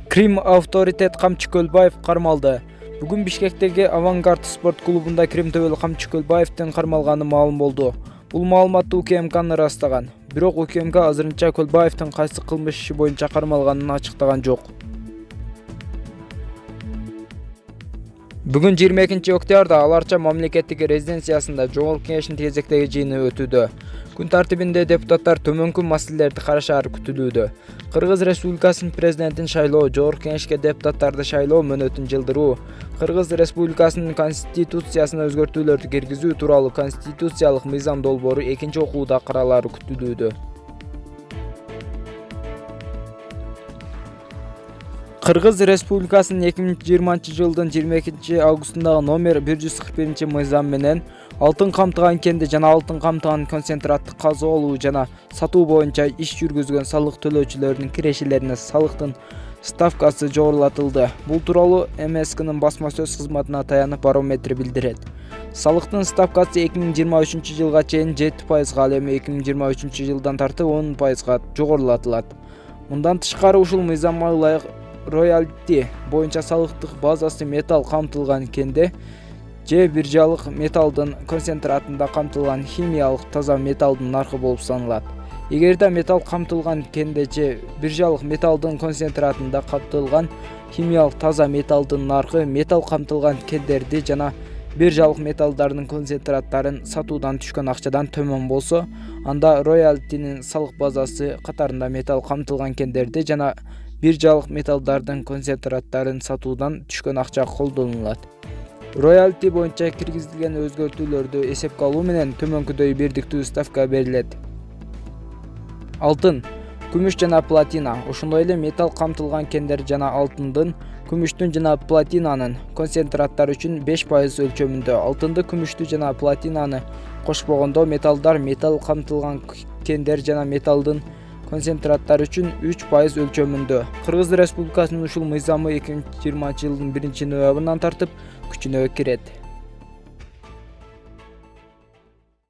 Крим авторитет Камчы Көлбаев кармалды. Бүгүн Бишкектеги Авангард спорт клубунда Крим төбөлү Камчы Көлбаевдин кармалганы маалым болду. Бул маалыматты УКМК ырастаган. Бирок УКМК азырынча Көлбаевдин кайсы кылмыш иши боюнча кармалганын ачыктаган жок. Бүгүн 22 октябрда Аларча мамлекеттик резиденциясында Жогорку Кеңештин кезектеги жыйыны өтүүдө. Күн тартибинде депутаттар төмөнкү маселелерди карашаары күтүлүүдө. Кыргыз Республикасынын президентин шайлоо, Жогорку Кеңешке депутаттарды шайлоо мөөнөтүн жылдыруу, Кыргыз Республикасынын конституциясына өзгөртүүлөрдү киргизүү тууралуу конституциялык мыйзам долбоору экинчи окууда каралаары күтүлүүдө. Кыргыз Республикасынын 2020 жылдын 22 августундагы номер 141 мыйзам менен алтын камтыган кенди жана алтын камтыган концентраттык казуу алуу жана сатуу боюнча иш жүргүзгөн салык төлөөчүлөрдүн кирешелерине салыктын ставкасы жогорулатылды. Бул тууралуу МСКнын басма сөз кызматына таянып Барометр билдирет. Салыктын ставкасы 2023 жылга чейин 7%, ал эми 2023 жылдан тартып 10%га жогорулатылат. Мындан тышкары ушул мыйзамга ылайык роялти боюнча салыктык базасы металл камтылган кенде же биржалык металлдын концентратында камтылган химиялык таза металлдын наркы болуп саналат. Эгерде металл камтылган кенде же биржалык металлдын концентратында камтылган химиялык таза металлдын наркы металл камтылган кендерди жана биржалык металлдардын концентраттарын сатуудан түшкөн акчадан төмөн болсо, анда роялтинин салык базасы катарында металл камтылган кендерди жана биржалык металлдардын концентраттарын сатуудан түшкөн акча колдонулат. Роялти боюнча киргизилген өзгөртүүлөрдү эсепке алуу менен төмөнкүдөй бирдиктүү ставка берилет. Алтын, күмүш жана платина, ошондой эле металл камтылган кендер жана алтындын, күмүштүн жана платинанын концентраттары үчүн 5% өлчөмүндө, алтынды, күмүштү жана платинаны кошпогондо металлдар, металл камтылган кендер жана металлдын концентраттары үчүн 3% өлчөмүндө. Кыргыз Республикасынын ушул мыйзамы 2020 жылдын 1 ноябрынан тартып күчүнө кирет.